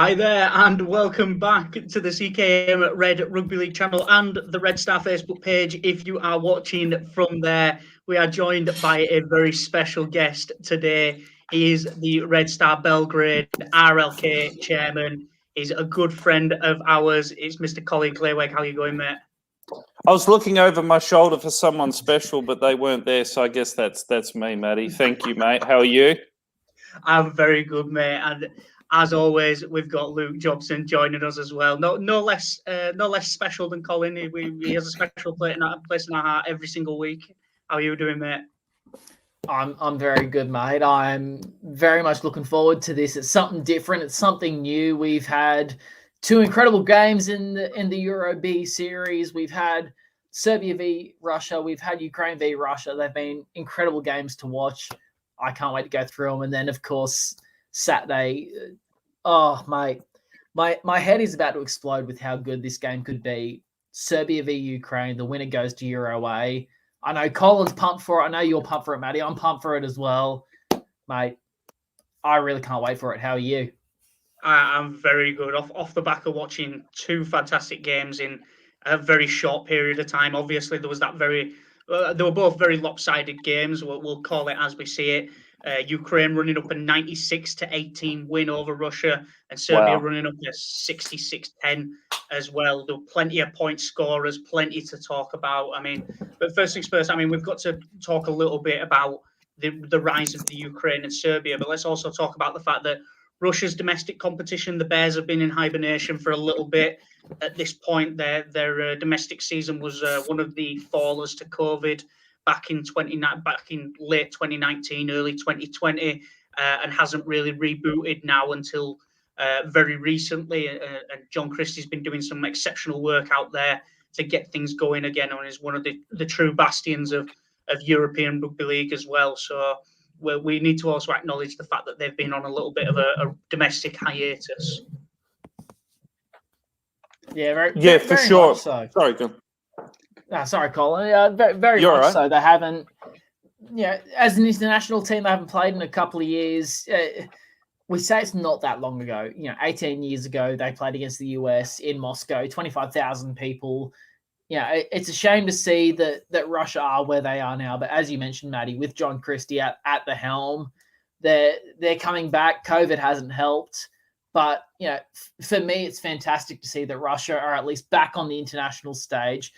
Hi there, and welcome back to the CKM Red Rugby League channel and the Red Star Facebook page. If you are watching from there, we are joined by a very special guest today. He is the Red Star Belgrade RLK Chairman. He's a good friend of ours. It's Mr. Colin Kleyweg. How are you going, mate? I was looking over my shoulder for someone special, but they weren't there, so I guess that's me, Matty. Thank you, mate. How are you? I'm very good, mate. And as always, we've got Luke Jobson joining us as well. No less special than Colin. He has a special place in our heart every single week. How are you doing, mate? I'm very good, mate. I'm very much looking forward to this. It's something different. It's something new. We've had two incredible games in the Euro B series. We've had Serbia v Russia. We've had Ukraine v Russia. They've been incredible games to watch. I can't wait to go through them. And then, of course, Saturday. Oh, mate, my head is about to explode with how good this game could be. Serbia v Ukraine. The winner goes to Euro A. I know Colin's pumped for it. I know you're pumped for it, Matty. I'm pumped for it as well. Mate, I really can't wait for it. How are you? I'm very good. Off the back of watching two fantastic games in a very short period of time. Obviously, there was that they were both very lopsided games. We'll call it as we see it. Ukraine running up a 96-18 win over Russia, and Serbia running up a 66-10 as well. There were plenty of point scorers, plenty to talk about. I mean, but first things first, I mean, we've got to talk a little bit about the rise of the Ukraine and Serbia, but let's also talk about the fact that Russia's domestic competition, the Bears have been in hibernation for a little bit. At this point, their domestic season was one of the fallers to COVID back in late 2019, early 2020, and hasn't really rebooted now until very recently. And John Christie's been doing some exceptional work out there to get things going again, and is one of the true bastions of European rugby league as well. So we need to also acknowledge the fact that they've been on a little bit of a domestic hiatus. Yeah, for sure. So. Sorry, go. Sorry, Colin. Very You're much right. so. They haven't, as an international team, they haven't played in a couple of years. We say it's not that long ago. 18 years ago, they played against the US in Moscow, 25,000 people. It's a shame to see that Russia are where they are now. But as you mentioned, Matty, with John Christie at the helm, they're coming back. COVID hasn't helped. But, for me, it's fantastic to see that Russia are at least back on the international stage.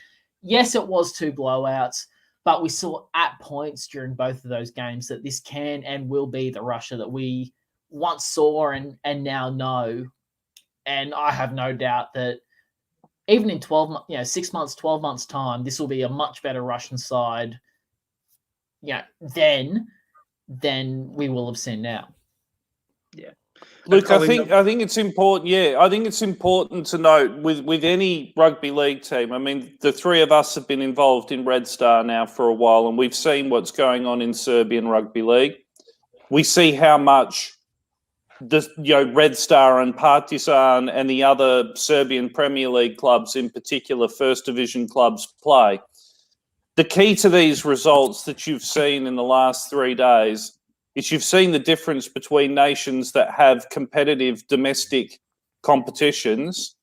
Yes, it was 2 blowouts, but we saw at points during both of those games that this can and will be the Russia that we once saw and now know. And I have no doubt that even in 6 months, 12 months time, this will be a much better Russian side, than we will have seen now. Yeah. Luke, I think it's important. Yeah, I think it's important to note with any rugby league team. I mean, the three of us have been involved in Red Star now for a while, and we've seen what's going on in Serbian rugby league. We see how much Red Star and Partizan and the other Serbian Premier League clubs, in particular, First Division clubs, play. The key to these results that you've seen in the last 3 days is you've seen the difference between nations that have competitive domestic competitions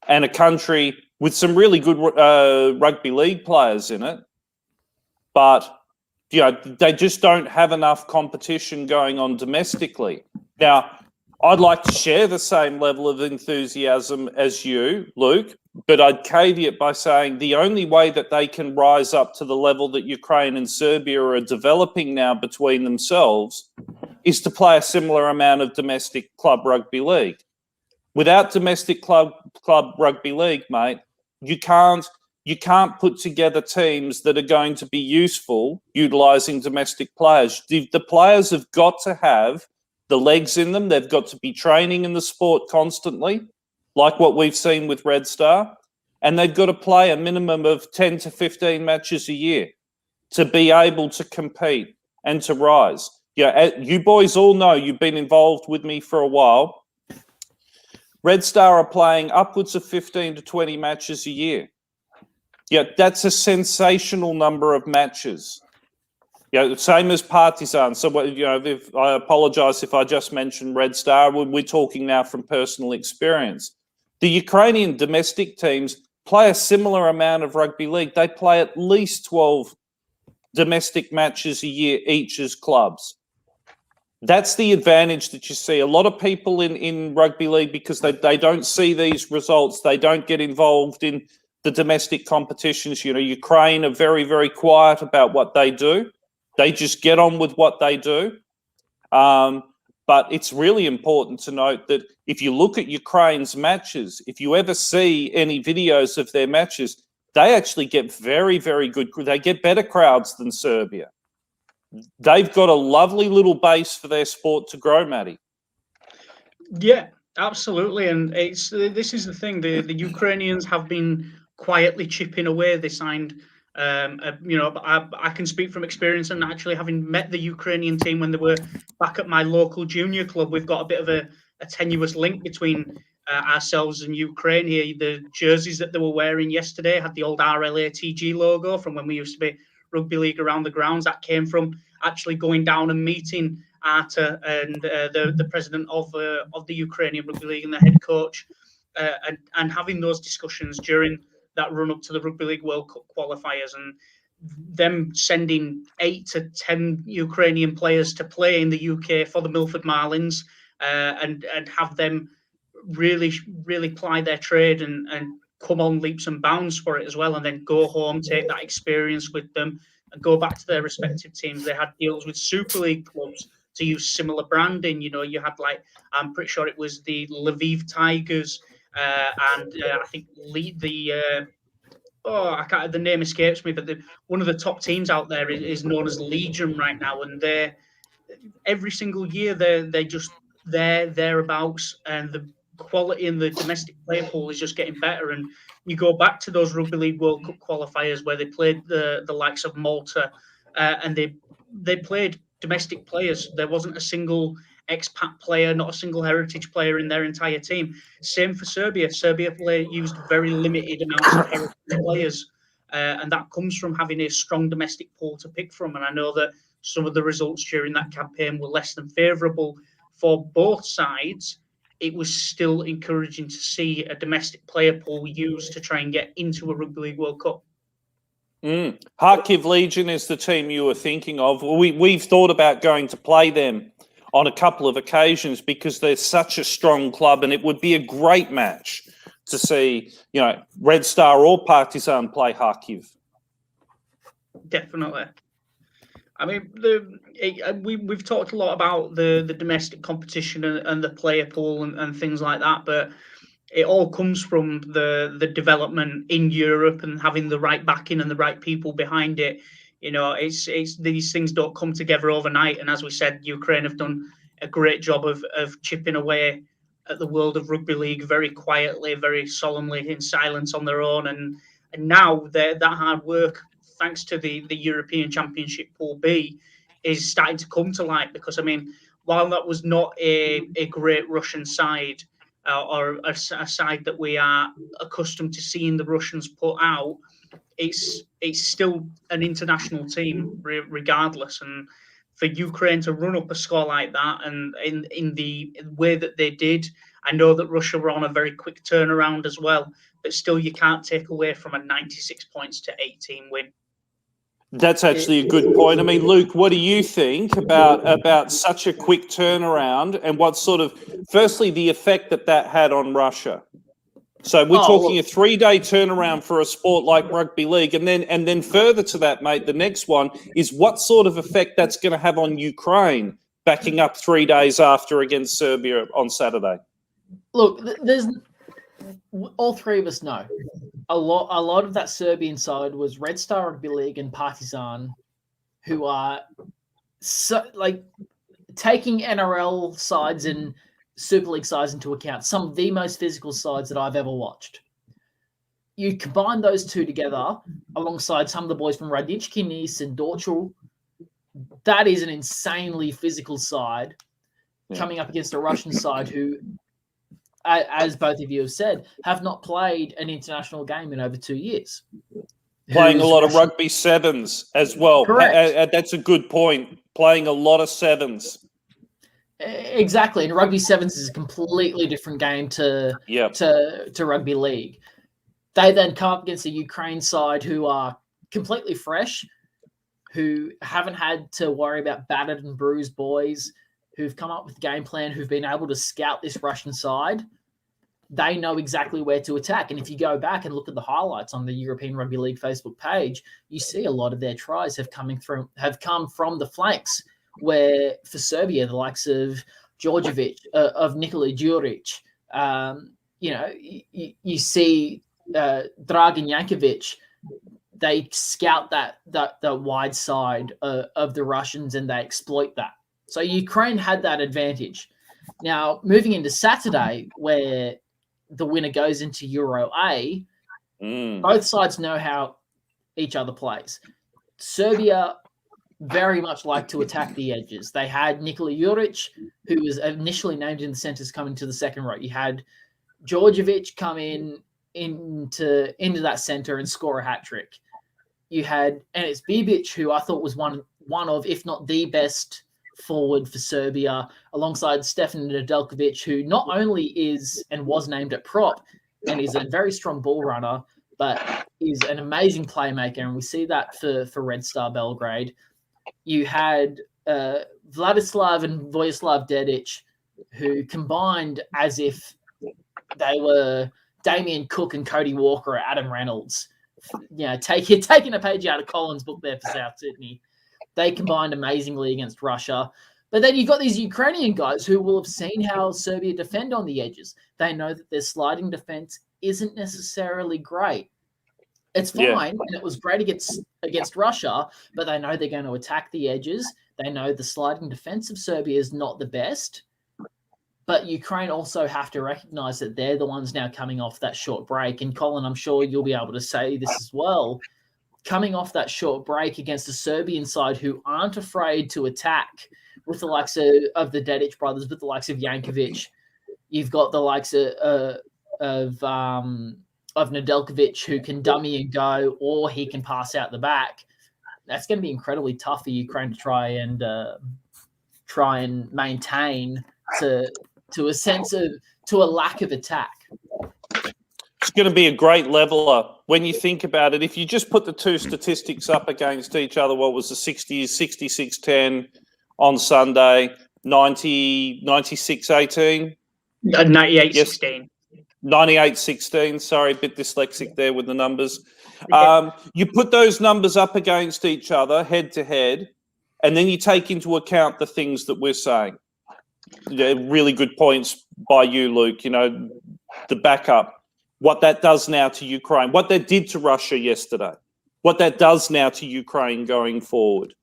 and a country with some really good rugby league players in it, but they just don't have enough competition going on domestically. Now, I'd like to share the same level of enthusiasm as you, Luke, but I'd caveat by saying the only way that they can rise up to the level that Ukraine and Serbia are developing now between themselves is to play a similar amount of domestic club rugby league. Without domestic club rugby league, mate, you can't put together teams that are going to be useful utilising domestic players. The players have got to have the legs in them. They've got to be training in the sport constantly, like what we've seen with Red Star, and they've got to play a minimum of 10 to 15 matches a year to be able to compete and to rise. You boys all know, you've been involved with me for a while. Red Star are playing upwards of 15 to 20 matches a year. That's a sensational number of matches. Yeah, same as Partizan. So, if I apologise if I just mentioned Red Star, we're talking now from personal experience. The Ukrainian domestic teams play a similar amount of rugby league. They play at least 12 domestic matches a year each as clubs. That's the advantage that you see. A lot of people in rugby league, because they don't see these results, they don't get involved in the domestic competitions. Ukraine are very, very quiet about what they do. They just get on with what they do. But it's really important to note that if you look at Ukraine's matches, if you ever see any videos of their matches, they actually get very, very good. They get better crowds than Serbia. They've got a lovely little base for their sport to grow, Matty. Yeah, absolutely. And this is the thing. The Ukrainians have been quietly chipping away. They signed, I can speak from experience, and actually having met the Ukrainian team when they were back at my local junior club, we've got a bit of a tenuous link between ourselves and Ukraine here. The jerseys that they were wearing yesterday had the old RLATG logo from when we used to be rugby league around the grounds. That came from actually going down and meeting Arta and the president of the Ukrainian Rugby League and the head coach, and having those discussions during that run up to the Rugby League World Cup qualifiers, and them sending 8 to 10 Ukrainian players to play in the UK for the Milford Marlins, and have them really ply their trade and come on leaps and bounds for it as well, and then go home, take that experience with them, and go back to their respective teams. They had deals with Super League clubs to use similar branding. You had, like, I'm pretty sure it was the Lviv Tigers, and I think the name escapes me, but one of the top teams out there is known as Legion right now, and every single year they're just thereabouts, and the quality in the domestic player pool is just getting better. And you go back to those Rugby League World Cup qualifiers where they played the likes of Malta, and they played domestic players. There wasn't a single expat player, not a single heritage player in their entire team. Same for Serbia. Serbia used very limited amounts of heritage players, and that comes from having a strong domestic pool to pick from. And I know that some of the results during that campaign were less than favourable for both sides. It was still encouraging to see a domestic player pool used to try and get into a Rugby League World Cup. Kharkiv Legion is the team you were thinking of. We've thought about going to play them on a couple of occasions because they're such a strong club, and it would be a great match to see, Red Star or Partizan play Kharkiv. Definitely. I mean, we've talked a lot about the domestic competition and the player pool and things like that, but it all comes from the development in Europe and having the right backing and the right people behind it. It's these things don't come together overnight. And as we said, Ukraine have done a great job of chipping away at the world of rugby league very quietly, very solemnly, in silence on their own. And now that hard work, thanks to the European Championship Pool B, is starting to come to light. Because, I mean, while that was not a great Russian side, or a side that we are accustomed to seeing the Russians put out, it's still an international team regardless. And for Ukraine to run up a score like that, and in the way that they did, I know that Russia were on a very quick turnaround as well, but still you can't take away from a 96 points to 18 win. That's actually a good point. I mean, Luke, what do you think about such a quick turnaround, and what sort of, firstly, the effect that had on Russia? So we're talking a 3-day turnaround for a sport like rugby league, and then further to that, mate, the next one is what sort of effect that's going to have on Ukraine backing up 3 days after against Serbia on Saturday. Look, there's all three of us know a lot of that Serbian side was Red Star Rugby League and Partizan, who are taking NRL sides and Super League sides into account, some of the most physical sides that I've ever watched. You combine those two together alongside some of the boys from Radnički, Nis and Dorčul, that is an insanely physical side coming up against a Russian side who, as both of you have said, have not played an international game in over 2 years. Playing a who's lot of rushing- rugby sevens as well. Correct. That's a good point. Playing a lot of sevens. Exactly. And rugby sevens is a completely different game to rugby league. They then come up against the Ukraine side who are completely fresh, who haven't had to worry about battered and bruised boys, who've come up with a game plan, who've been able to scout this Russian side. They know exactly where to attack. And if you go back and look at the highlights on the European Rugby League Facebook page, you see a lot of their tries have come from the flanks, where for Serbia, the likes of Djordjevic, of Nikola Djuric, you see Dragan Jankovic, they scout the wide side of the Russians and they exploit that. So Ukraine had that advantage. Now, moving into Saturday, where the winner goes into Euro A, both sides know how each other plays. Serbia very much like to attack the edges. They had Nikola Juric, who was initially named in the centres, coming to the second row. You had Djordjevic come into that centre and score a hat-trick. You had, and it's Bibic, who I thought was one of, if not the best forward for Serbia, alongside Stefan Nedeljkovic, who not only is and was named at prop and is a very strong ball runner, but is an amazing playmaker, and we see that for Red Star Belgrade. You had Vladislav and Vojislav Dedic, who combined as if they were Damien Cook and Cody Walker or Adam Reynolds. Taking a page out of Colin's book there for South Sydney. They combined amazingly against Russia. But then you've got these Ukrainian guys who will have seen how Serbia defend on the edges. They know that their sliding defense isn't necessarily great. It's fine, and it was great against Russia, but they know they're going to attack the edges. They know the sliding defense of Serbia is not the best. But Ukraine also have to recognize that they're the ones now coming off that short break. And Colin, I'm sure you'll be able to say this as well. Coming off that short break against the Serbian side who aren't afraid to attack, with the likes of the Dedic brothers, with the likes of Jankovic. You've got the likes of Nedeljkovic, who can dummy and go, or he can pass out the back. That's going to be incredibly tough for Ukraine to try and maintain to a lack of attack. It's going to be a great leveler when you think about it. If you just put the two statistics up against each other, what was the 66-10 on Sunday, 96-18? 98-16. 98-16, sorry, a bit dyslexic there with the numbers. You put those numbers up against each other, head to head, and then you take into account the things that we're saying. Really good points by you, Luke. The backup, what that does now to Ukraine, what that did to Russia yesterday, what that does now to Ukraine going forward.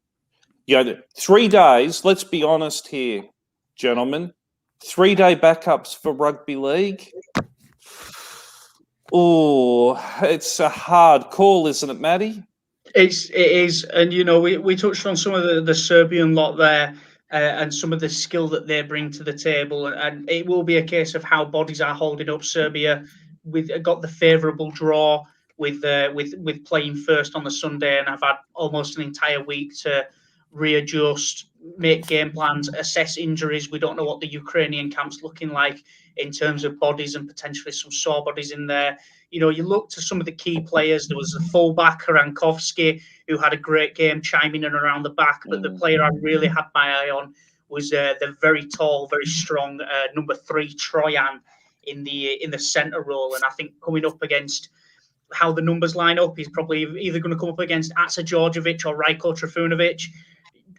3 days, let's be honest here, gentlemen, 3-day backups for rugby league. Oh, it's a hard call, isn't it, Matty? It is. And, we touched on some of the Serbian lot there and some of the skill that they bring to the table. And it will be a case of how bodies are holding up. Serbia got the favourable draw with playing first on the Sunday, and I've had almost an entire week to readjust, make game plans, assess injuries. We don't know what the Ukrainian camp's looking like in terms of bodies and potentially some sore bodies in there. You look to some of the key players. There was a fullback, Karankovsky, who had a great game chiming in around the back. But the player I really had my eye on was the very tall, very strong number 3 Trojan in the centre role. And I think coming up against how the numbers line up, he's probably either going to come up against Atsa Djordjevic or Rajko Trifunovic.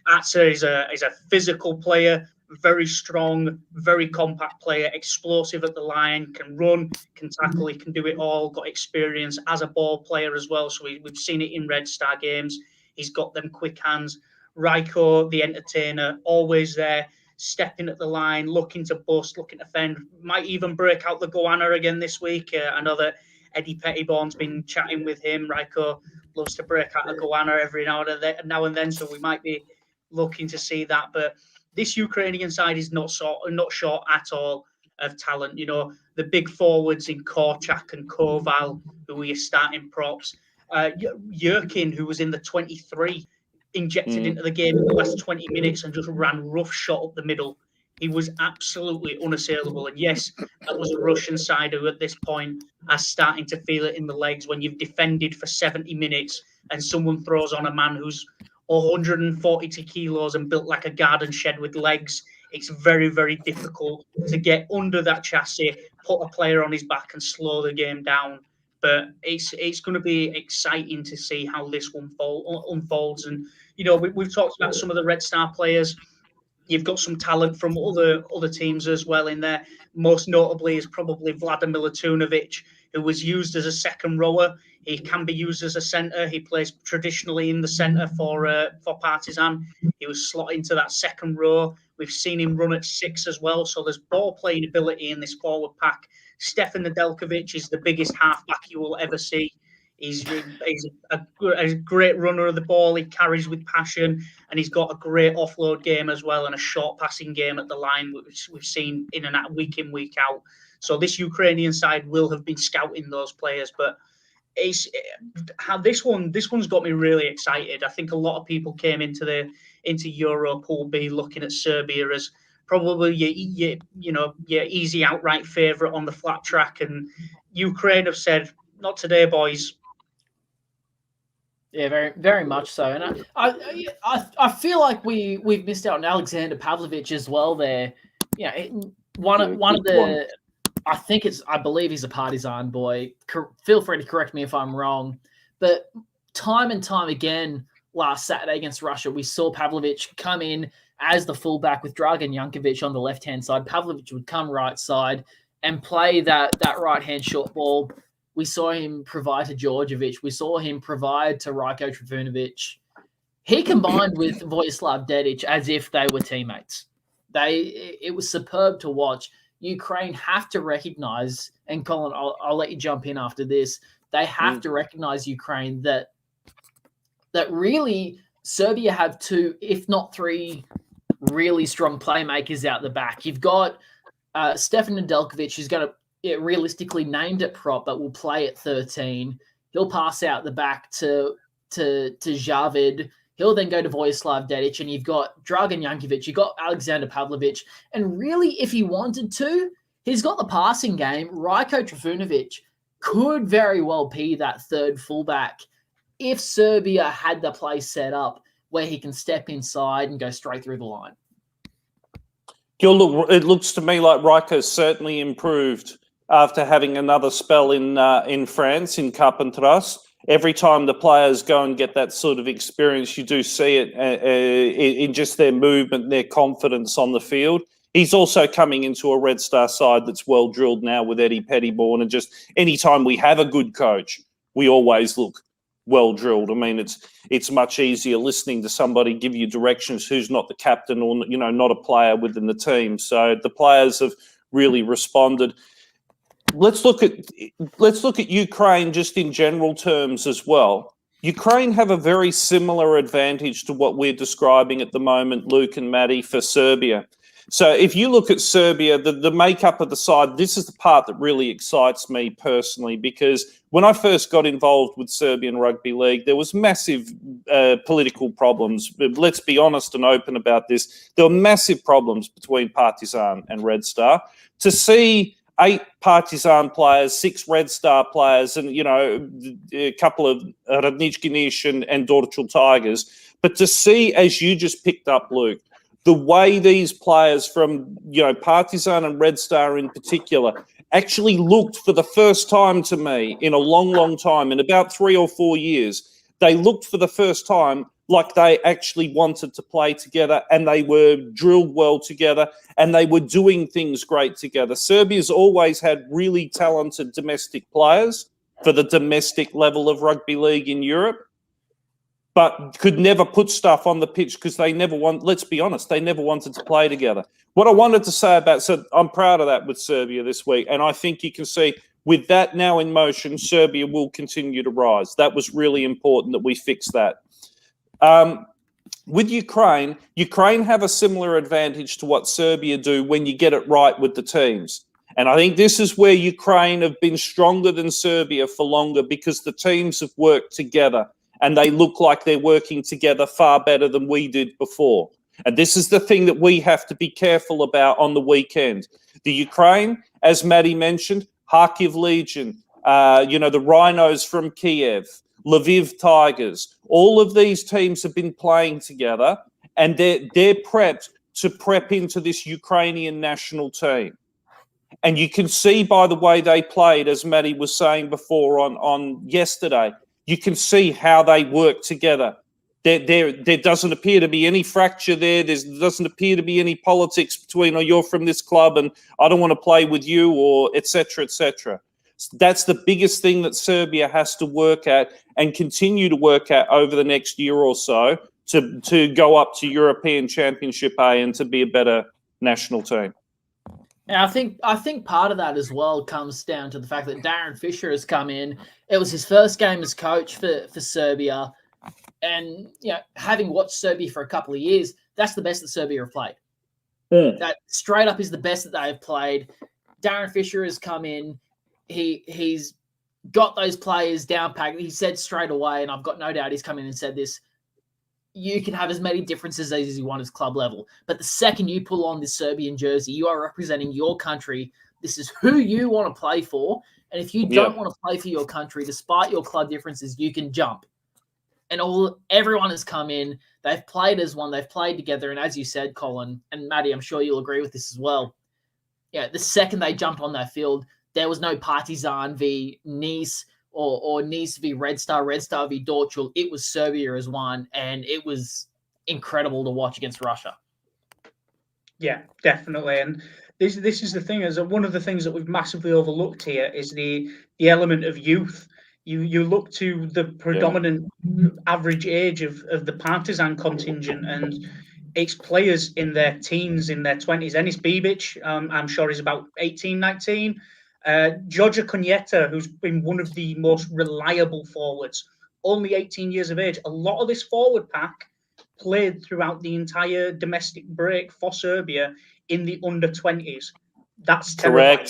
Atsa is a physical player, very strong, very compact player, explosive at the line, can run, can tackle, he can do it all, got experience as a ball player as well. So we've seen it in Red Star games. He's got them quick hands. Rajko, the entertainer, always there, stepping at the line, looking to bust, looking to fend, might even break out the goanna again this week. I know that Eddie Pettiborn's been chatting with him. Rajko loves to break out a goanna every now and then, so we might be looking to see that. But this Ukrainian side is not short at all of talent. The big forwards in Korchak and Koval, who are your starting props, Yerkin, who was in the 23, injected into the game in the last 20 minutes and just ran rough shot up the middle. He was absolutely unassailable. And yes, that was a Russian side who at this point are starting to feel it in the legs when you've defended for 70 minutes and someone throws on a man who's 142 kilos and built like a garden shed with legs. It's very, very difficult to get under that chassis, put a player on his back and slow the game down. But it's going to be exciting to see how this one unfolds. And, you know, we've talked about some of the Red Star players. You've got some talent from other teams as well in there. Most notably is probably Vladimir Milutinovic, who was used as a second rower. He can be used as a centre. He plays traditionally in the centre for Partizan. He was slotted into that second row. We've seen him run at 6 as well. So there's ball playing ability in this forward pack. Stefan Nedeljkovic is the biggest halfback you will ever see. He's a great runner of the ball. He carries with passion, and he's got a great offload game as well, and a short passing game at the line, which we've seen in and out, week in, week out. So this Ukrainian side will have been scouting those players, but it's how this one's got me really excited. I think a lot of people came into Euro Pool B looking at Serbia as probably your easy outright favourite on the flat track, and Ukraine have said, not today, boys. Yeah, very, very much so. And I feel like we've missed out on Alexander Pavlovich as well. There, one of the, I believe he's a Partizan boy. Feel free to correct me if I'm wrong, but time and time again, last Saturday against Russia, we saw Pavlovich come in as the fullback with Dragan Jankovic on the left hand side. Pavlovich would come right side and play that right hand short ball. We saw him provide to Djordjevic. We saw him provide to Rajko Trivunovic. He combined with Vojislav Dedic as if they were teammates. It was superb to watch. Ukraine have to recognize, and Colin, I'll let you jump in after this. They have to recognize Ukraine that really Serbia have 2, if not 3, really strong playmakers out the back. You've got Stefan Nedeljkovic, who's going to realistically named at prop, but will play at 13. He'll pass out the back to Javid. He'll then go to Vojislav Dedic, and you've got Dragan Jankovic, you've got Alexander Pavlovich, and really, if he wanted to, he's got the passing game. Rajko Trivunovic could very well be that third fullback if Serbia had the play set up where he can step inside and go straight through the line. It looks to me like Rajko's certainly improved after having another spell in France, in Carpentras. Every time the players go and get that sort of experience, you do see it in just their movement, their confidence on the field. He's also coming into a Red Star side that's well drilled now with Eddie Pettybourne, and just anytime we have a good coach, we always look well drilled. I mean, it's much easier listening to somebody give you directions who's not the captain or not a player within the team. So the players have really responded. Let's look at Ukraine just in general terms as well. Ukraine have a very similar advantage to what we're describing at the moment, Luke and Matty, for Serbia. So if you look at Serbia, the makeup of the side, this is the part that really excites me personally, because when I first got involved with Serbian Rugby League, there was massive political problems. But let's be honest and open about this. There were massive problems between Partizan and Red Star. To see 8 Partizan players, 6 Red Star players, and, a couple of Radnički and Dorčul Tigers. But to see, as you just picked up, Luke, the way these players from, Partizan and Red Star in particular actually looked for the first time to me in a long, long time, in about 3 or 4 years, they looked for the first time like they actually wanted to play together, and they were drilled well together, and they were doing things great together. Serbia's always had really talented domestic players for the domestic level of rugby league in Europe, but could never put stuff on the pitch because let's be honest, they never wanted to play together. What I wanted to say so I'm proud of that with Serbia this week, and I think you can see with that now in motion, Serbia will continue to rise. That was really important that we fix that. With Ukraine have a similar advantage to what Serbia do when you get it right with the teams. And I think this is where Ukraine have been stronger than Serbia for longer, because the teams have worked together and they look like they're working together far better than we did before. And this is the thing that we have to be careful about on the weekend. The Ukraine, as Matty mentioned, Kharkiv Legion, the Rhinos from Kiev, Lviv Tigers, all of these teams have been playing together, and they're prepped to prep into this Ukrainian national team. And you can see by the way they played, as Matty was saying before on yesterday, you can see how they work together. There doesn't appear to be any fracture there. There doesn't appear to be any politics between, you're from this club and I don't want to play with you, or et cetera, et cetera. That's the biggest thing that Serbia has to work at and continue to work at over the next year or so to go up to European Championship A and to be a better national team. And I think part of that as well comes down to the fact that Darren Fisher has come in. It was his first game as coach for Serbia. And, having watched Serbia for a couple of years, that's the best that Serbia have played. That straight up is the best that they have played. Darren Fisher has come in. He's got those players down packed. He said straight away, and I've got no doubt he's come in and said this, you can have as many differences as you want as club level. But the second you pull on this Serbian jersey, you are representing your country. This is who you want to play for. And if you don't want to play for your country, despite your club differences, you can jump. And everyone has come in. They've played as one. They've played together. And as you said, Colin, and Matty, I'm sure you'll agree with this as well. The second they jumped on that field, there was no Partizan v Nice or Nice v Red Star v Dortmund. It was Serbia as one, and it was incredible to watch against Russia. Yeah, definitely. And this is the thing, is one of the things that we've massively overlooked here is the element of youth. You look to the predominant average age of the Partizan contingent, and it's players in their teens, in their 20s. Enis Bibic, I'm sure he's about 18, 19. Georgia Cuneta, who's been one of the most reliable forwards, only 18 years of age. A lot of this forward pack played throughout the entire domestic break for Serbia in the under-20s. That's terrifying.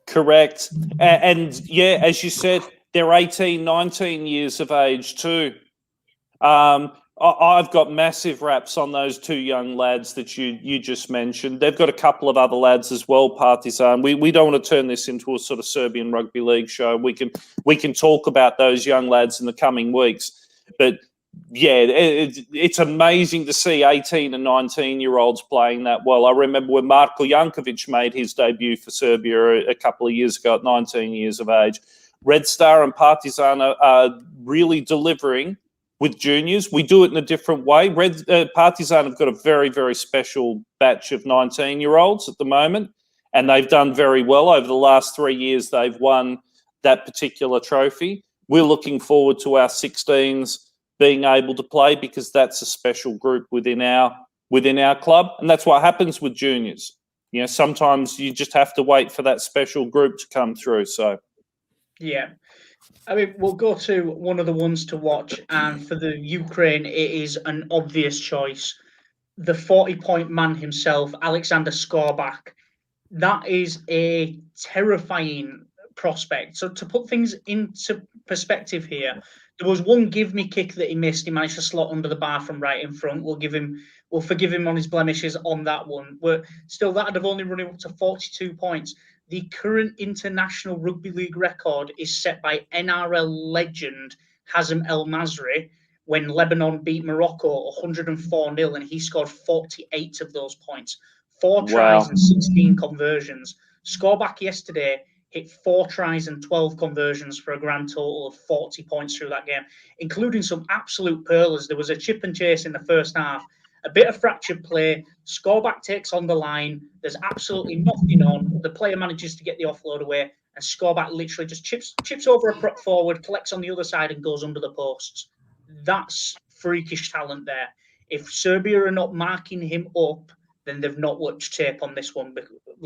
Correct. And as you said, they're 18, 19 years of age too. I've got massive raps on those two young lads that you just mentioned. They've got a couple of other lads as well, Partizan. We don't want to turn this into a sort of Serbian rugby league show. We can talk about those young lads in the coming weeks. But it's amazing to see 18 and 19-year-olds playing that well. I remember when Marko Jankovic made his debut for Serbia a couple of years ago at 19 years of age. Red Star and Partizan are really delivering with juniors. We do it in a different way. Partizan have got a very, very special batch of 19-year-olds at the moment, and they've done very well. Over the last 3 years, they've won that particular trophy. We're looking forward to our 16s being able to play, because that's a special group within our club, and that's what happens with juniors. Sometimes you just have to wait for that special group to come through. So, yeah. I mean, we'll go to one of the ones to watch, and for the Ukraine, it is an obvious choice. The 40-point man himself, Alexander Skorbach. That is a terrifying prospect. So to put things into perspective here, there was one give-me kick that he missed. He managed to slot under the bar from right in front. We'll forgive him on his blemishes on that one. But still, that would have only run him up to 42 points. The current international rugby league record is set by NRL legend Hazem El Masri when Lebanon beat Morocco 104-0, and he scored 48 of those points. 4 tries and 16 conversions. Skorbach yesterday hit 4 tries and 12 conversions for a grand total of 40 points through that game, including some absolute pearlers. There was a chip and chase in the first half, a bit of fractured play. Skorbach takes on the line. There's absolutely nothing on. The player manages to get the offload away, and Skorbach literally just chips over a prop forward, collects on the other side, and goes under the posts. That's freakish talent there. If Serbia are not marking him up, then they've not watched tape on this one.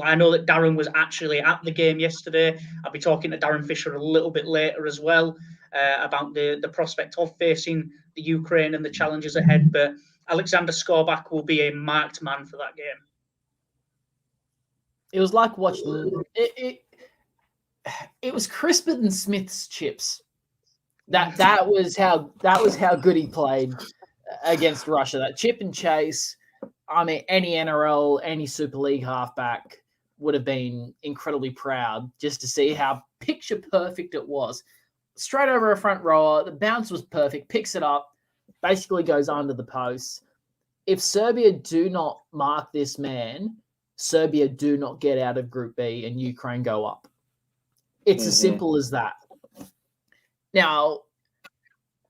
I know that Darren was actually at the game yesterday. I'll be talking to Darren Fisher a little bit later as well about the prospect of facing the Ukraine and the challenges ahead. But Alexander Skorbach will be a marked man for that game. It was like watching it was crisper than Smith's chips. That was how good he played against Russia. That chip and chase. I mean, any NRL, any Super League halfback would have been incredibly proud just to see how picture perfect it was. Straight over a front rower, the bounce was perfect, picks it up, basically goes under the post. If Serbia do not mark this man, Serbia do not get out of Group B and Ukraine go up. It's as simple as that. Now,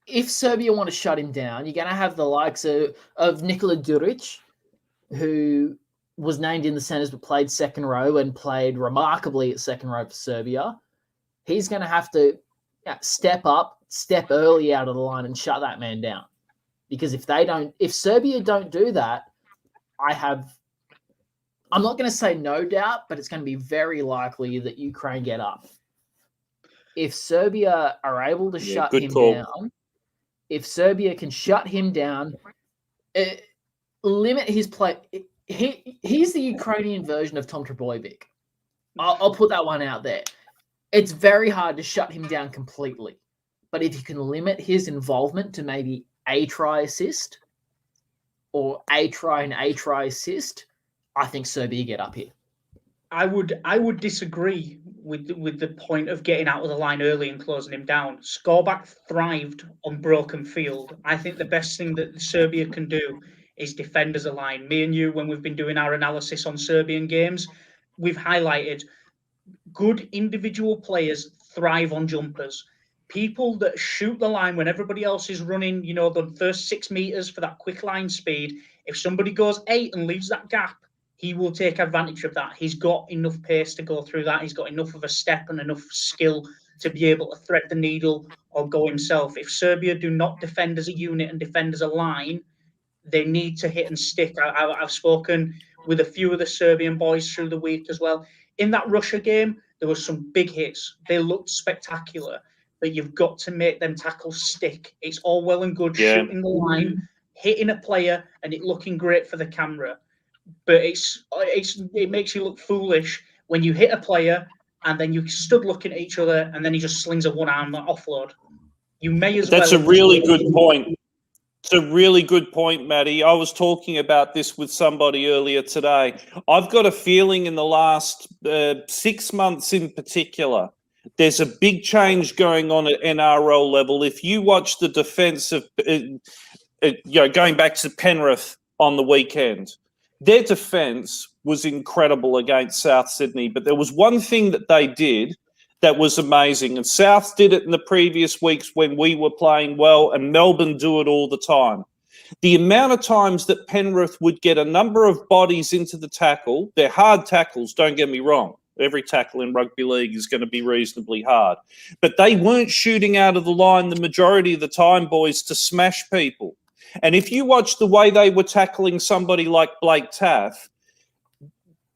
if Serbia want to shut him down, you're going to have the likes of Nikola Duric, who was named in the centres but played second row and played remarkably at second row for Serbia. He's going to have to step up, step early out of the line and shut that man down. Because if Serbia don't do that, I'm not going to say no doubt, but it's going to be very likely that Ukraine get up. If Serbia are able to shut him down, if Serbia can shut him down, limit his play. He's the Ukrainian version of Tom Trbojevic. I'll put that one out there. It's very hard to shut him down completely. But if you can limit his involvement to maybe a try assist or a try and a try assist, I think Serbia get up here. I would disagree with the point of getting out of the line early and closing him down. Scorback thrived on broken field. I think the best thing that Serbia can do is defend as a line. Me and you, when we've been doing our analysis on Serbian games, we've highlighted good individual players thrive on jumpers. People that shoot the line when everybody else is running, the first 6 meters for that quick line speed. If somebody goes 8 and leaves that gap, he will take advantage of that. He's got enough pace to go through that. He's got enough of a step and enough skill to be able to thread the needle or go himself. If Serbia do not defend as a unit and defend as a line, they need to hit and stick. I've spoken with a few of the Serbian boys through the week as well. In that Russia game, there were some big hits. They looked spectacular, but you've got to make them tackles stick. It's all well and good shooting the line, hitting a player, and it looking great for the camera. But it makes you look foolish when you hit a player and then you stood looking at each other and then he just slings a one-arm offload. You may as well. That's a really good point. It's a really good point, Matty. I was talking about this with somebody earlier today. I've got a feeling in the last 6 months in particular, there's a big change going on at NRL level. If you watch the defence of, going back to Penrith on the weekend, their defence was incredible against South Sydney, but there was one thing that they did that was amazing, and South did it in the previous weeks when we were playing well, and Melbourne do it all the time. The amount of times that Penrith would get a number of bodies into the tackle, they're hard tackles, don't get me wrong. Every tackle in rugby league is going to be reasonably hard. But they weren't shooting out of the line the majority of the time, boys, to smash people. And if you watch the way they were tackling somebody like Blake Taaffe,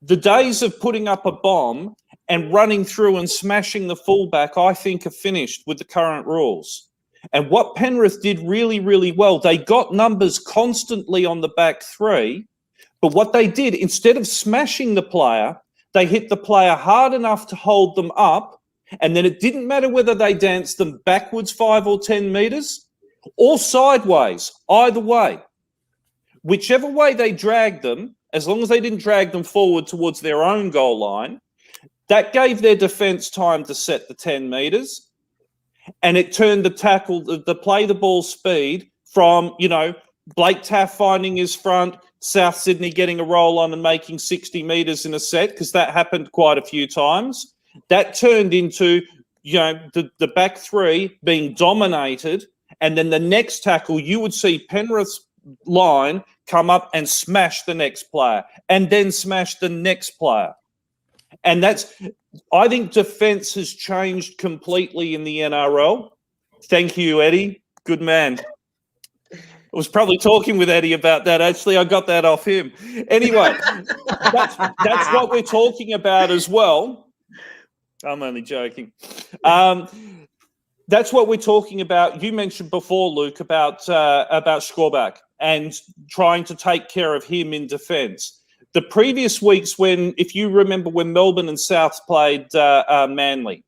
the days of putting up a bomb and running through and smashing the fullback, I think, are finished with the current rules. And what Penrith did really, really well, they got numbers constantly on the back three, but what they did, instead of smashing the player, they hit the player hard enough to hold them up, and then it didn't matter whether they danced them backwards 5 or 10 metres or sideways, either way. Whichever way they dragged them, as long as they didn't drag them forward towards their own goal line, that gave their defence time to set the 10 metres, and it turned the tackle, the play the ball speed from, Blake Taaffe finding his front, South Sydney getting a roll on and making 60 metres in a set, because that happened quite a few times. That turned into, the back three being dominated, and then the next tackle, you would see Penrith's line come up and smash the next player, and then smash the next player. And I think defence has changed completely in the NRL. Thank you, Eddie. Good man. I was probably talking with Eddie about that. Actually, I got that off him. Anyway, that's what we're talking about as well. I'm only joking. That's what we're talking about. You mentioned before, Luke, about Scorback and trying to take care of him in defence. The previous weeks, if you remember, when Melbourne and Souths played Manly,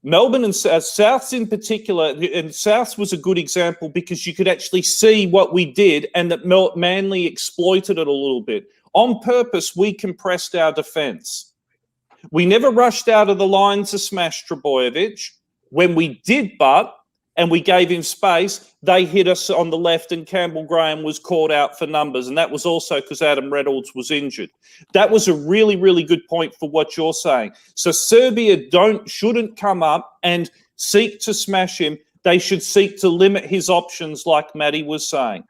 Melbourne and Souths in particular, and Souths was a good example because you could actually see what we did and that Manly exploited it a little bit. On purpose, we compressed our defence. We never rushed out of the line to smash Trbojevic. When we did and we gave him space, they hit us on the left and Campbell Graham was caught out for numbers. And that was also because Adam Reynolds was injured. That was a really, really good point for what you're saying. So Serbia shouldn't come up and seek to smash him. They should seek to limit his options like Matty was saying.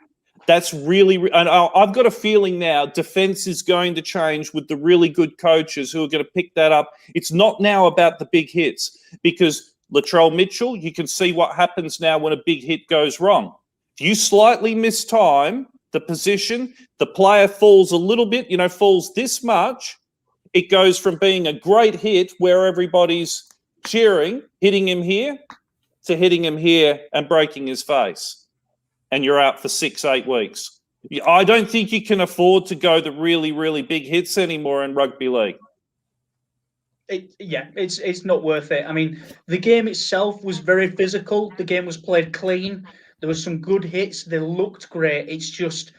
That's really, and I've got a feeling now defence is going to change with the really good coaches who are going to pick that up. It's not now about the big hits because Latrell Mitchell, you can see what happens now when a big hit goes wrong. If you slightly miss time, the position, the player falls a little bit, falls this much, it goes from being a great hit where everybody's cheering, hitting him here, to hitting him here and breaking his face. And you're out for 6-8 weeks. I don't think you can afford to go the really, really big hits anymore in rugby league. It's not worth it. I mean, the game itself was very physical. The game was played clean. There were some good hits. They looked great. It's just,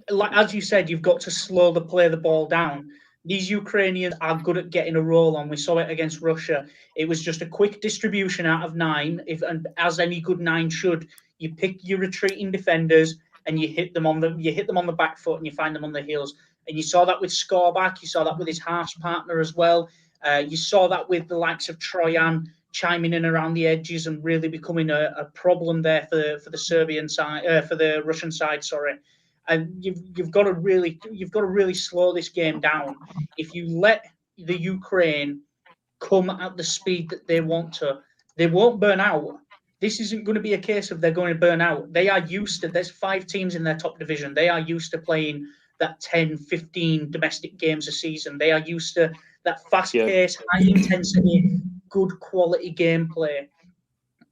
like as you said, you've got to slowly play the ball down. These Ukrainians are good at getting a roll on. We saw it against Russia. It was just a quick distribution out of 9, and as any good 9 should. You pick your retreating defenders and you hit them on the back foot and you find them on the heels. And you saw that with Scorback. You saw that with his halves partner as well. You saw that with the likes of Trojan chiming in around the edges and really becoming a problem there for the Serbian side, for the Russian side. Sorry, and you've got to really slow this game down. If you let the Ukraine come at the speed that they want to, they won't burn out. This isn't going to be a case of they're going to burn out. They are used to, there's 5 teams in their top division. They are used to playing that 10, 15 domestic games a season. They are used to that fast-paced, high-intensity, good quality gameplay.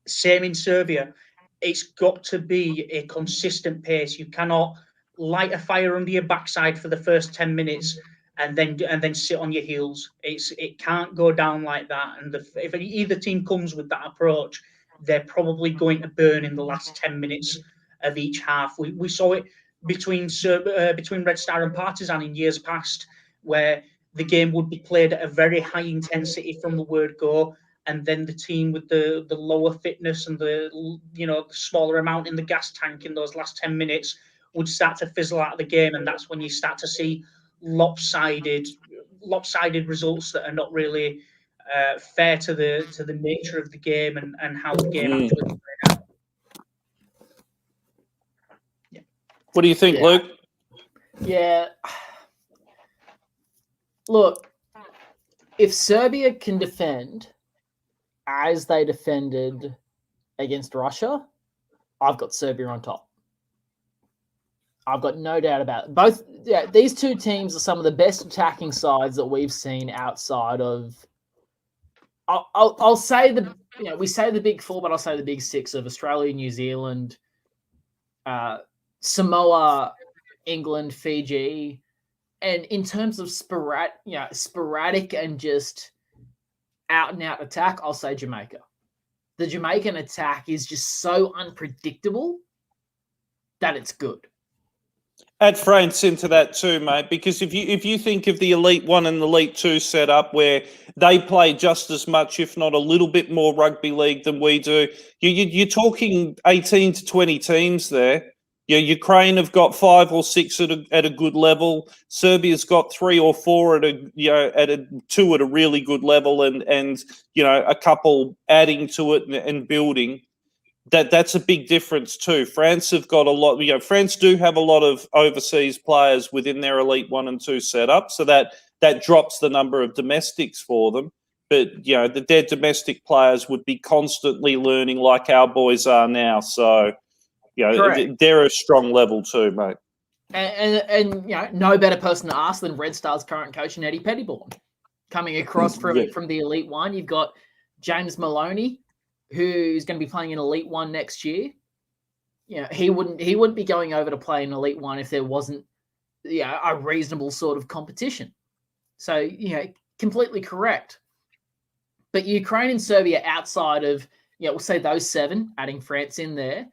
Same in Serbia. It's got to be a consistent pace. You cannot light a fire under your backside for the first 10 minutes and then sit on your heels. It can't go down like that. And if either team comes with that approach, they're probably going to burn in the last 10 minutes of each half. We saw it between Red Star and Partizan in years past, where the game would be played at a very high intensity from the word go, and then the team with the lower fitness and the smaller amount in the gas tank in those last 10 minutes would start to fizzle out of the game, and that's when you start to see lopsided results that are not really fair to the nature of the game and how the game actually played out. Yeah. What do you think, Luke? Yeah. Look, if Serbia can defend as they defended against Russia, I've got Serbia on top. I've got no doubt about it. These two teams are some of the best attacking sides that we've seen outside of. I'll say we say the big 4, but I'll say the big 6 of Australia, New Zealand, Samoa, England, Fiji, and in terms of sporadic and just out and out attack, I'll say Jamaica. The Jamaican attack is just so unpredictable that it's good. Add France into that too, mate, because if you think of the Elite 1 and the Elite 2 setup where they play just as much, if not a little bit more rugby league than we do, you're talking 18 to 20 teams there. Ukraine have got 5 or 6 at a good level. Serbia's got 3 or 4 at 2 at a really good level, and a couple adding to it and building. That's a big difference too. France have got a lot. France do have a lot of overseas players within their Elite 1 and 2 setup, so that drops the number of domestics for them. But their domestic players would be constantly learning, like our boys are now. So they're a strong level too, mate. And no better person to ask than Red Star's current coach, Eddie Pettybourne, coming across from the Elite 1. You've got James Maloney, who's going to be playing in Elite 1 next year. He wouldn't be going over to play in Elite 1 if there wasn't a reasonable sort of competition. So, completely correct. But Ukraine and Serbia, outside of, we'll say those 7, adding France in there,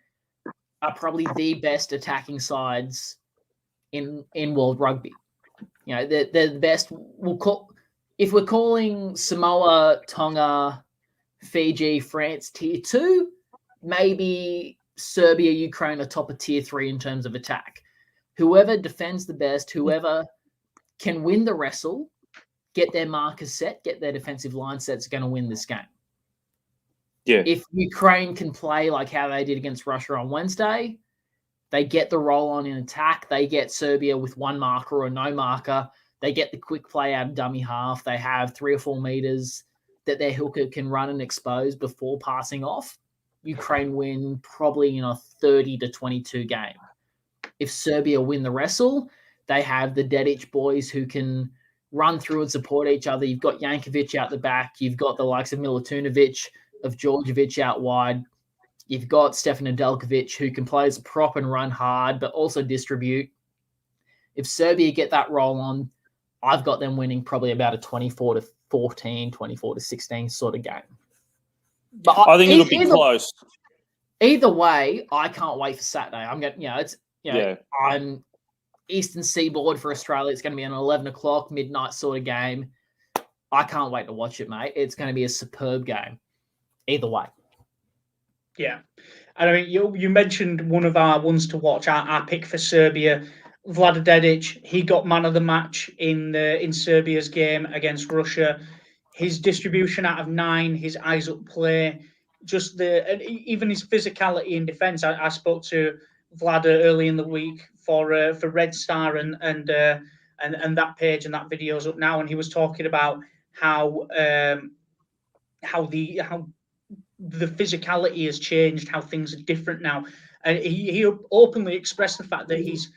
are probably the best attacking sides in world rugby. They're the best. If we're calling Samoa, Tonga, Fiji, France tier 2, maybe Serbia, Ukraine are top of tier 3 in terms of attack. Whoever defends the best, whoever can win the wrestle, get their markers set, get their defensive line sets, are going to win this game. Yeah. If Ukraine can play like how they did against Russia on Wednesday, they get the roll on in attack. They get Serbia with 1 marker or no marker. They get the quick play out of dummy half. They have 3 or 4 meters that their hooker can run and expose before passing off. Ukraine win probably in a 30-22 game. If Serbia win the wrestle, they have the Dedic boys who can run through and support each other. You've got Jankovic out the back. You've got the likes of Milutinovic, of Djordjevic out wide. You've got Stefan Nedeljkovic, who can play as a prop and run hard, but also distribute. If Serbia get that roll on, I've got them winning probably about a 24-14, 24-16 sort of game. But I think it'll be close. Either way, I can't wait for Saturday. I'm going. I'm Eastern Seaboard for Australia. It's going to be an 11 o'clock midnight sort of game. I can't wait to watch it, mate. It's going to be a superb game. Either way. Yeah. And I mean, you mentioned one of our ones to watch, our pick for Serbia, Vlada Dedic. He got man of the match in Serbia's game against Russia. His distribution out of 9, his eyes up play, and even his physicality in defence. I spoke to Vlada early in the week for Red Star and that page, and that video's up now, and he was talking about how the physicality has changed, how things are different now. And he openly expressed the fact that he's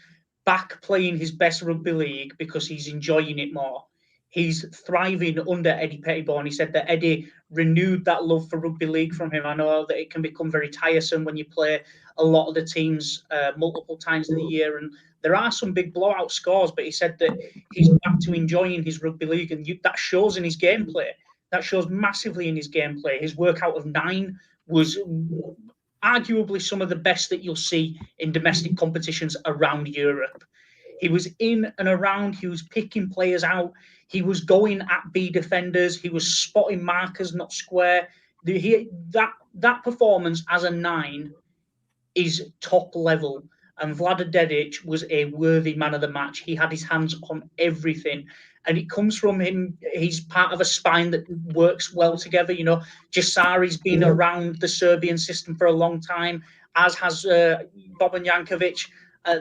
back playing his best rugby league because he's enjoying it more. He's thriving under Eddie Pettibone. He said that Eddie renewed that love for rugby league from him. I know that it can become very tiresome when you play a lot of the teams multiple times in the year, and there are some big blowout scores, but he said that he's back to enjoying his rugby league, and that shows in his gameplay. That shows massively in his gameplay. His work out of 9 was arguably some of the best that you'll see in domestic competitions around Europe. He was in and around. He was picking players out. He was going at B defenders. He was spotting markers, not square. That performance as a 9 is top level. And Vlada Dedic was a worthy man of the match. He had his hands on everything. And it comes from him. He's part of a spine that works well together. Jasari's been around the Serbian system for a long time, as has Boban Jankovic,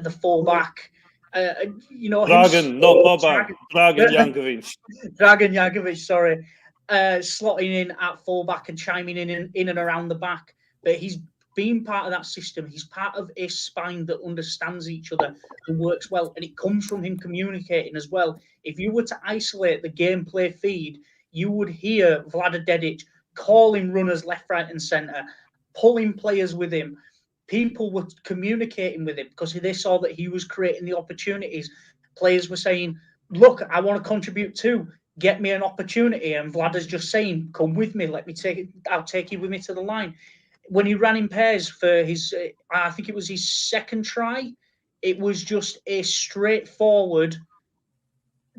the fullback. Dragan, not Boban. Dragan Jankovic. Dragan Jankovic, sorry. Slotting in at fullback and chiming in and around the back. But he's been part of that system. He's part of a spine that understands each other and works well. And it comes from him communicating as well. If you were to isolate the gameplay feed, you would hear Vlada Dedic calling runners left, right, and centre, pulling players with him. People were communicating with him because they saw that he was creating the opportunities. Players were saying, look, I want to contribute too. Get me an opportunity. And Vlada's just saying, come with me. I'll take you with me to the line. When he ran in pairs for his, I think it was his second try, it was just a straightforward,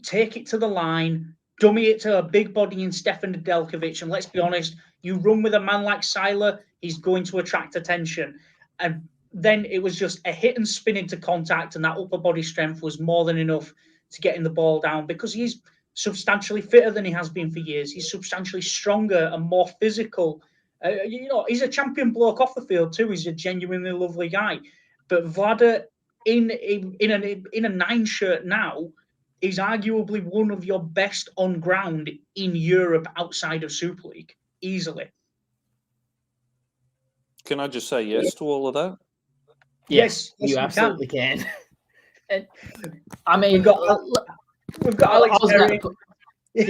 take it to the line, dummy it to a big body in Stefan Nedeljkovic. And let's be honest, you run with a man like Siler, he's going to attract attention. And then it was just a hit and spin into contact, and that upper body strength was more than enough to getting the ball down because he's substantially fitter than he has been for years. He's substantially stronger and more physical. He's a champion bloke off the field too. He's a genuinely lovely guy. But Vlada, in a 9 shirt now, is arguably one of your best on ground in Europe outside of Super League, easily. Can I just say yes to all of that? Yes, you absolutely can. And, I mean, we've got Alex Perry.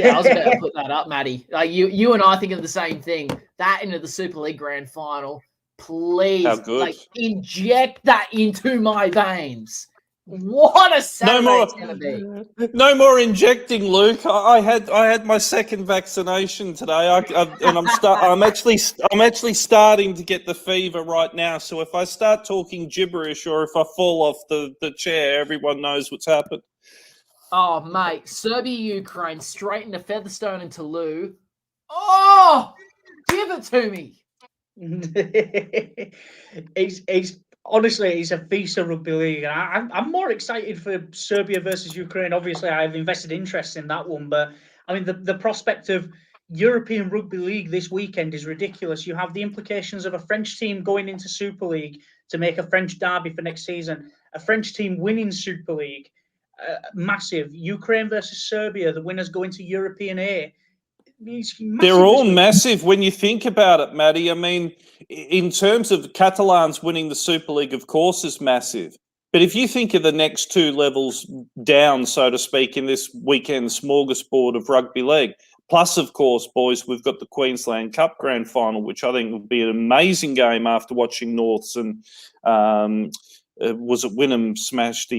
I was about to put that up, Matty. Like you and I think of the same thing. That into the Super League Grand Final, please, inject that into my veins. What a Saturday it's going to be. No more injecting, Luke. I had my second vaccination today, and I'm actually starting to get the fever right now. So if I start talking gibberish or if I fall off the chair, everyone knows what's happened. Oh, mate, Serbia, Ukraine, straight into Featherstone and Toulouse. Oh, give it to me. It's honestly, it's a feast of rugby league. I'm more excited for Serbia versus Ukraine. Obviously, I've invested interest in that one, but I mean, the prospect of European Rugby League this weekend is ridiculous. You have the implications of a French team going into Super League to make a French derby for next season, a French team winning Super League, massive. Ukraine versus Serbia, the winners go into European A. They're all massive when you think about it, Matty. I mean, in terms of the Catalans winning the Super League, of course, is massive. But if you think of the next two levels down, so to speak, in this weekend's smorgasbord of rugby league, plus, of course, boys, we've got the Queensland Cup Grand Final, which I think would be an amazing game after watching Norths and was it Wynnum smashed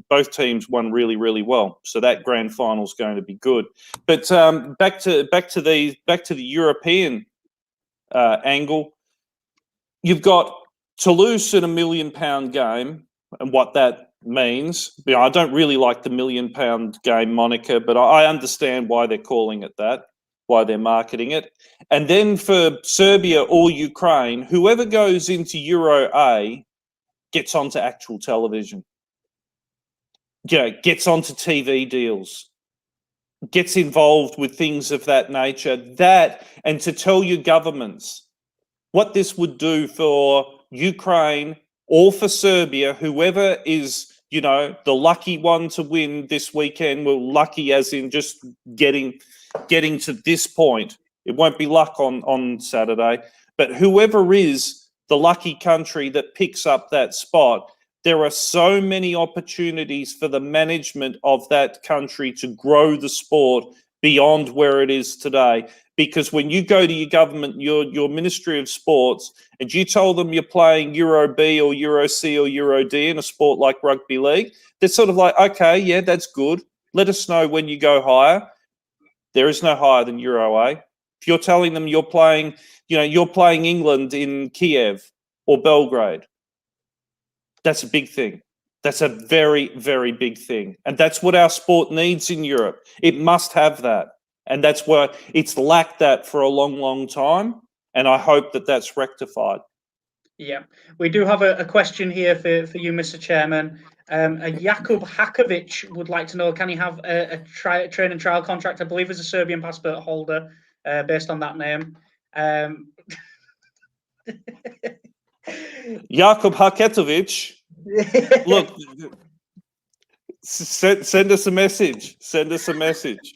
both teams won really, really well. So that grand final is going to be good. But back to the European angle, you've got Toulouse in £1 million game, and what that means. You know, I don't really like the £1 million game moniker, but I understand why they're calling it that, why they're marketing it. And then for Serbia or Ukraine, whoever goes into Euro A gets onto actual television, gets onto TV deals, gets involved with things of that nature. And to tell your governments what this would do for Ukraine or for Serbia, whoever is, the lucky one to win this weekend, well, lucky as in just getting to this point. It won't be luck on Saturday, but whoever is the lucky country that picks up that spot, there are so many opportunities for the management of that country to grow the sport beyond where it is today. Because when you go to your government, your Ministry of Sports, and you tell them you're playing Euro B or Euro C or Euro D in a sport like rugby league, they're sort of like, okay, yeah, that's good. Let us know when you go higher. There is no higher than Euro A. If you're telling them you're playing England in Kiev or Belgrade, that's a big thing. That's a very, very big thing. And that's what our sport needs in Europe. It must have that. And that's why it's lacked that for a long, long time. And I hope that that's rectified. Yeah, we do have a question here for you, Mr. Chairman. Jakub Hakovic would like to know, can he have a train and trial contract? I believe as a Serbian passport holder, based on that name. Jakub Haketovic, look, send us a message. Send us a message.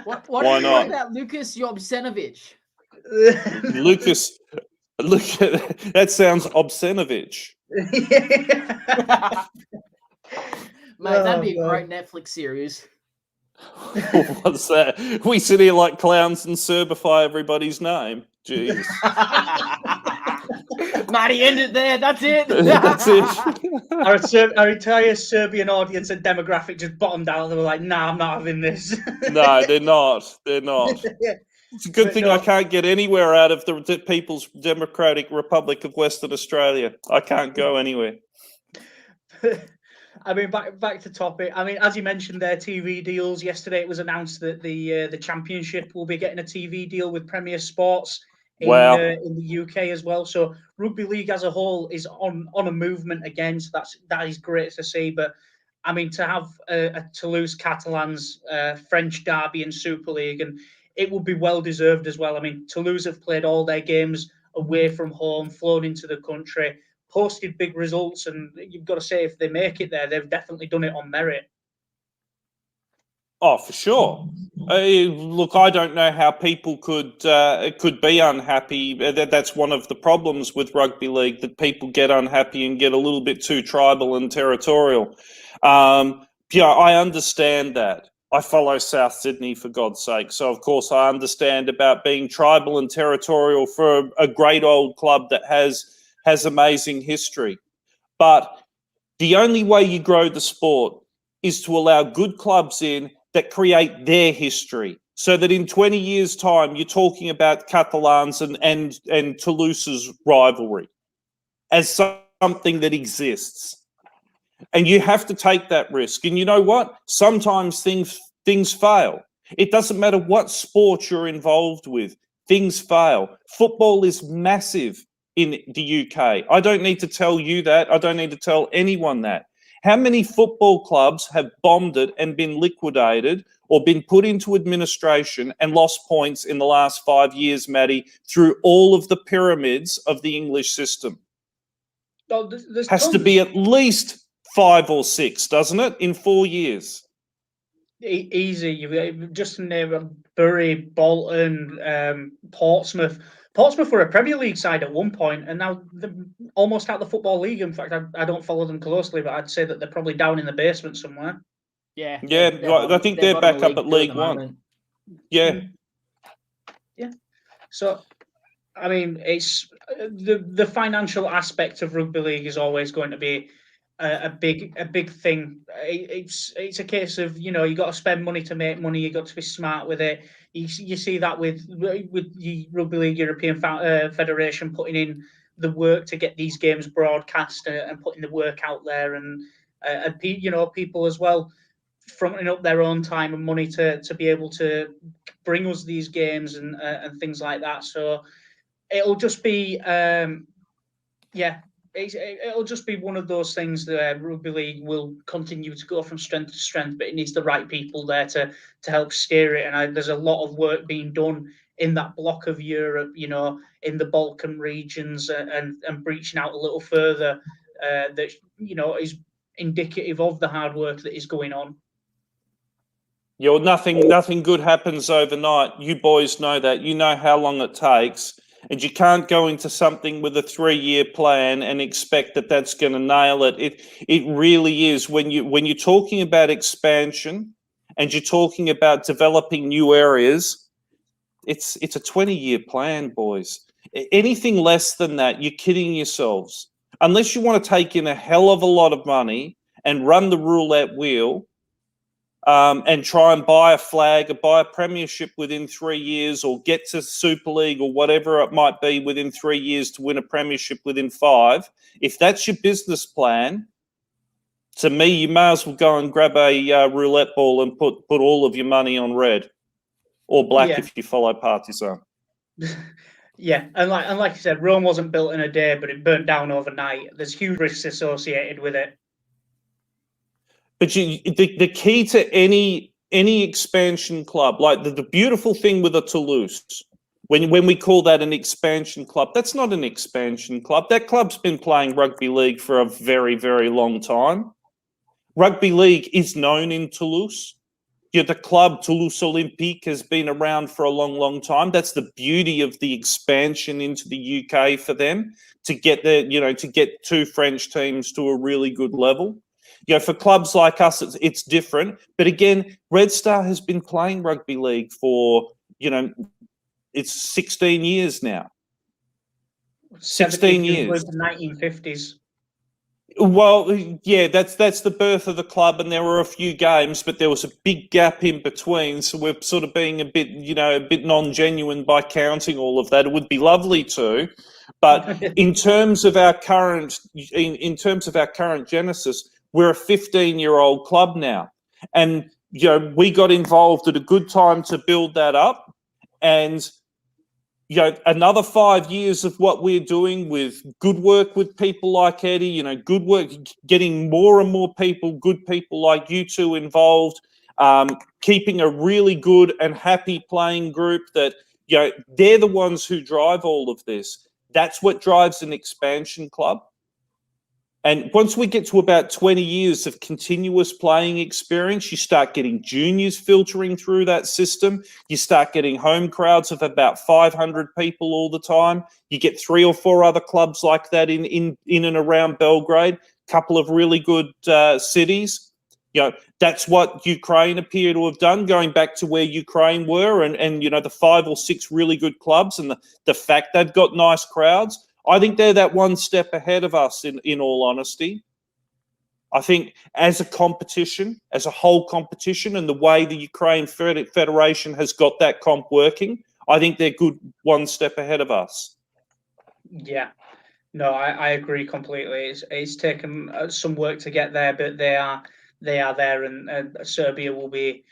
Why not? About Lucas Jobsenovic? Lucas, look, that sounds Obscenovich. Mate, that'd be a great Netflix series. What's that? We sit here like clowns and Serbify everybody's name. Jeez. Matty, end it there. That's it. That's it. Our entire Serbian audience and demographic just bottomed out. They were like, nah, I'm not having this. No, they're not. They're not. It's a good thing I can't get anywhere out of the People's Democratic Republic of Western Australia. I can't go anywhere. I mean, back to topic. I mean, as you mentioned, their TV deals. Yesterday, it was announced that the Championship will be getting a TV deal with Premier Sports in the UK as well. So rugby league as a whole is on a movement again. So that is great to see. But I mean, to have a Toulouse Catalans French derby in Super League, and it would be well deserved as well. I mean, Toulouse have played all their games away from home, flown into the country, posted big results, and you've got to say, if they make it there, they've definitely done it on merit. Oh, for sure. Look, I don't know how people could be unhappy. That's one of the problems with rugby league, that people get unhappy and get a little bit too tribal and territorial. I understand that. I follow South Sydney, for God's sake. So, of course, I understand about being tribal and territorial for a great old club that has amazing history. But The only way you grow the sport is to allow good clubs in that create their history, so that in 20 years' time, you're talking about Catalans and Toulouse's rivalry as something that exists. And you have to take that risk. And you know what? Sometimes things fail. It doesn't matter what sport you're involved with. Things fail. Football is massive in the UK. I don't need to tell you that. I don't need to tell anyone that. How many football clubs have bombed it and been liquidated or been put into administration and lost points in the last 5 years, Matty, through all of the pyramids of the English system? Oh, there's Has to be at least 5 or 6, doesn't it, in 4 years? Easy. You've just named Bury, Bolton, Portsmouth. Portsmouth were a Premier League side at one point, and now they're almost out of the Football League. In fact, I don't follow them closely, but I'd say that they're probably down in the basement somewhere. Yeah. I think they're back up at League One. Yeah. Yeah. So, I mean, it's the financial aspect of rugby league is always going to be a big thing. It's a case of, you got to spend money to make money. You got to be smart with it. You see that with the Rugby League European Federation putting in the work to get these games broadcast and putting the work out there, and people as well fronting up their own time and money to be able to bring us these games and things like that. So it'll just be it'll just be one of those things that rugby league will continue to go from strength to strength, but it needs the right people there to help steer it. And there's a lot of work being done in that block of Europe, in the Balkan regions and breaching out a little further, that, is indicative of the hard work that is going on. Yeah, nothing good happens overnight. You boys know that. You know how long it takes. And you can't go into something with a 3-year plan and expect that that's going to nail it. It really is. When you're talking about expansion and you're talking about developing new areas, it's a 20-year plan, boys. Anything less than that, you're kidding yourselves. Unless you want to take in a hell of a lot of money and run the roulette wheel, and try and buy a flag or buy a premiership within 3 years, or get to Super League or whatever it might be within 3 years to win a premiership within 5. If that's your business plan, to me, you may as well go and grab a roulette ball and put all of your money on red or black if you follow Partizan. Yeah, and like you said, Rome wasn't built in a day, but it burnt down overnight. There's huge risks associated with it. But the key to any expansion club, like the beautiful thing with a Toulouse, when we call that an expansion club, that's not an expansion club. That club's been playing rugby league for a very, very long time. Rugby league is known in Toulouse. The club Toulouse Olympique has been around for a long, long time. That's the beauty of the expansion into the UK for them, to get to get 2 French teams to a really good level. For clubs like us, it's different. But again, Red Star has been playing rugby league for, it's 16 years now. 16 years. The 1950s. Well, yeah, that's the birth of the club, and there were a few games, but there was a big gap in between. So we're sort of being a bit non-genuine by counting all of that. It would be lovely to, but in terms of our current genesis, we're a 15-year-old club now, and we got involved at a good time to build that up, and another 5 years of what we're doing with good work with people like Eddie, good work, getting more and more people, good people like you two involved, keeping a really good and happy playing group that, they're the ones who drive all of this. That's what drives an expansion club. And once we get to about 20 years of continuous playing experience, you start getting juniors filtering through that system. You start getting home crowds of about 500 people all the time. You get 3 or 4 other clubs like that in and around Belgrade, a couple of really good cities. That's what Ukraine appear to have done, going back to where Ukraine were and the 5 or 6 really good clubs and the fact they've got nice crowds. I think they're that one step ahead of us, in all honesty. I think as a competition, as a whole competition, and the way the Ukraine Federation has got that comp working, I think they're good one step ahead of us. Yeah, no, I agree completely. It's taken some work to get there, but they are there, and Serbia will be,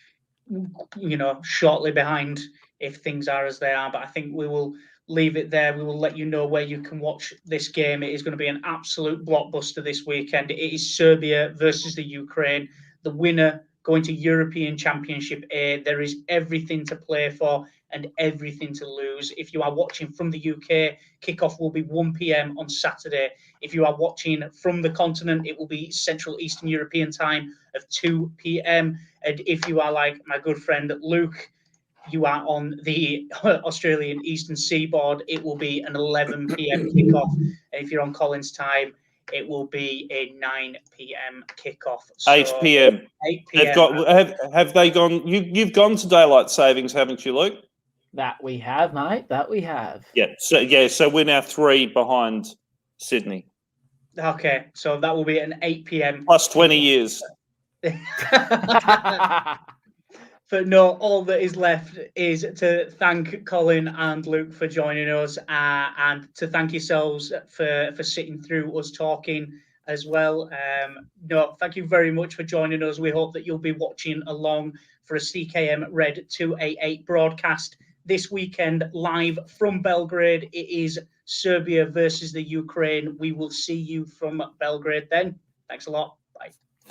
shortly behind if things are as they are. But I think we will leave it there. We will let you know where you can watch this game. It is going to be an absolute blockbuster this weekend. It is Serbia versus the Ukraine. The winner going to European Championship A. There is everything to play for and everything to lose. If you are watching from the UK, kickoff will be 1 p.m. on Saturday. If you are watching from the continent, it will be Central Eastern European time of 2 p.m. And if you are like my good friend Luke, you are on the Australian Eastern Seaboard, it will be an 11 p.m. kickoff. And if you're on Colin's time, it will be a 9 p.m. kickoff. So 8 p.m. 8 p.m. They've got. Have they gone? You've gone to daylight savings, haven't you, Luke? That we have, mate. That we have. Yeah. So we're now 3 behind Sydney. Okay, so that will be an 8 p.m. plus 20 years. But no, all that is left is to thank Colin and Luke for joining us, and to thank yourselves for sitting through us talking as well. No, thank you very much for joining us. We hope that you'll be watching along for a CKM Red 288 broadcast this weekend live from Belgrade. It is Serbia versus the Ukraine. We will see you from Belgrade then. Thanks a lot.